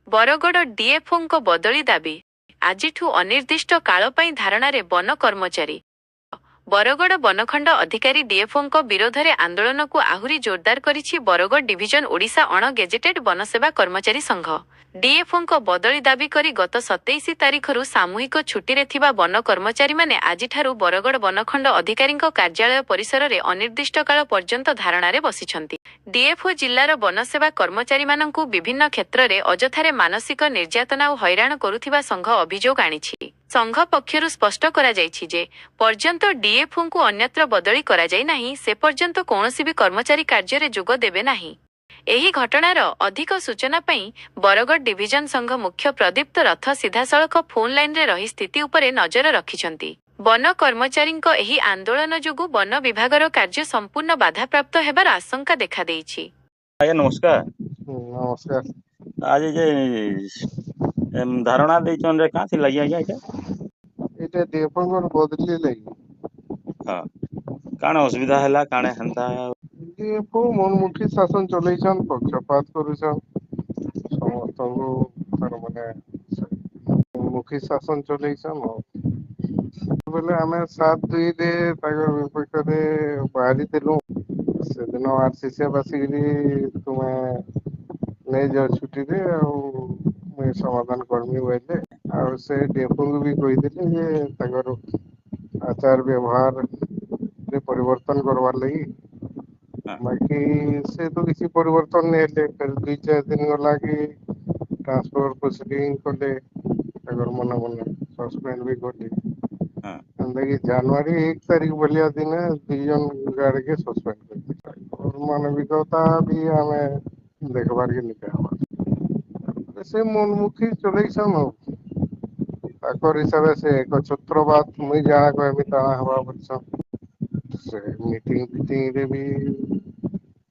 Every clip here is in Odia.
ବରଗଡ଼ ଡିଏଫଓଙ୍କ ବଦଳି ଦାବି। ଆଜିଠୁ ଅନିର୍ଦ୍ଦିଷ୍ଟ କାଳ ପାଇଁ ଧାରଣାରେ ବନ କର୍ମଚାରୀ। ବରଗଡ଼ ବନଖଣ୍ଡ ଅଧିକାରୀ ଡିଏଫଓଙ୍କ ବିରୋଧରେ ଆନ୍ଦୋଳନକୁ ଆହୁରି ଜୋରଦାର କରିଛି ବରଗଡ଼ ଡିଭିଜନ ଓଡ଼ିଶା ଅଣ ଗେଜେଟେଡ୍ ବନସେବା କର୍ମଚାରୀ ସଂଘ। ଡିଏଫଓଙ୍କ ବଦଳି ଦାବି କରି ଗତ 27 ତାରିଖରୁ ସାମୂହିକ ଛୁଟିରେ ଥିବା ବନ କର୍ମଚାରୀମାନେ ଆଜିଠାରୁ ବରଗଡ଼ ବନଖଣ୍ଡ ଅଧିକାରୀଙ୍କ କାର୍ଯ୍ୟାଳୟ ପରିସରରେ ଅନିର୍ଦ୍ଦିଷ୍ଟ କାଳ ପର୍ଯ୍ୟନ୍ତ ଧାରଣାରେ ବସିଛନ୍ତି। ଡିଏଫଓ ଜିଲ୍ଲାର ବନସେବା କର୍ମଚାରୀମାନଙ୍କୁ ବିଭିନ୍ନ କ୍ଷେତ୍ରରେ ଅଯଥାରେ ମାନସିକ ନିର୍ଯାତନା ଓ ହଇରାଣ କରୁଥିବା ସଂଘ ଅଭିଯୋଗ ଆଣିଛି। ସଂଘ ପକ୍ଷରୁ ସ୍ପଷ୍ଟ କରାଯାଇଛି ଯେ ପର୍ଯ୍ୟନ୍ତ ଡିଏଫଓଙ୍କୁ ଅନ୍ୟତ୍ର ବଦଳି କରାଯାଇ ନାହିଁ ସେ ପର୍ଯ୍ୟନ୍ତ କୌଣସି ବି କର୍ମଚାରୀ କାର୍ଯ୍ୟରେ ଯୋଗ ଦେବେ ନାହିଁ। ଏହି ଘଟଣାର ଅଧିକ ସୂଚନା ପାଇଁ ବରଗଡ଼ ଡିଭିଜନ ସଂଘ ମୁଖ୍ୟ ପ୍ରଦୀପ୍ତ ରଥ ସିଧାସଳଖ ଫୋନ୍ ଲାଇନରେ ରହି ସ୍ଥିତି ଉପରେ ନଜର ରଖିଛନ୍ତି। ବନ କର୍ମଚାରୀଙ୍କ ଏହି ଆନ୍ଦୋଳନ ଯୋଗୁଁ ବନ ବିଭାଗର କାର୍ଯ୍ୟ ସମ୍ପୂର୍ଣ୍ଣ ବାଧାପ୍ରାପ୍ତ ହେବାର ଆଶଙ୍କା ଦେଖାଦେଇଛି। ଆଜ୍ଞା ନମସ୍କାର। ନମସ୍କାର। आज जे धारणा देइछन रे का थिला आज्ञा एटा एटा डेफंगर बदली लगी। हां काण असुविधा हैला काणे हंता डेफो मनमुखी शासन चलैछन पक्षपात करूछन समस्तଙ୍କୁ तार माने मुखी शासन चलैछन बोले हमें 7-2 रे तागर विपक्षरे बाहरी दिलु से दिन आरसीसी बसिकरी तुम्हें नहीं जाओ छुट्टी रे मैं समाधान कर्मी बोले और से डेफो भी कही जे तागर आचार व्यवहार रे परिवर्तन करवार लगी बाकी से तो किसी परिवर्तन नहीं है फिर 2-4 दिन गला कि ट्रांसफर प्रोसीडिंग कले तागर मना मना सस्पेंड भी कले अंदर जनवरी 1 तारीख बोलिया दिन 2 जन गार्ड के सस्पेंड कर दिया और मानविकता भी हमें देखबार के निका से मनमुखी चलैछन ताकर हिसाब से एक छत्रबाद मुई जाना कहबी ताना हवा बच्चन से मीटिंग फीटिंग रे भी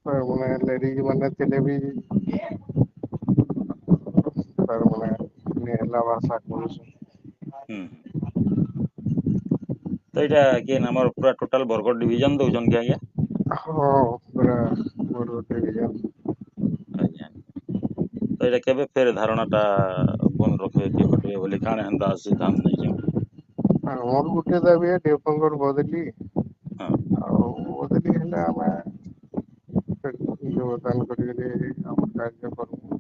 माने लेडीज माने तेले भी तार माने नेहला भाषा कोस तो एटा के हमर पूरा टोटल बरगड डिवीजन दोजन के आज्ञा हां पूरा बरगड डिवीजन आज्ञा तो एटा केबे फेर धारणाटा बंद रखबे के हटबे बोली काणे हंता सिद्धांत नै छै हमर गुटे दाबी है डेफंगर बदली हां बदली है योगदान करी हम कार्य करूँ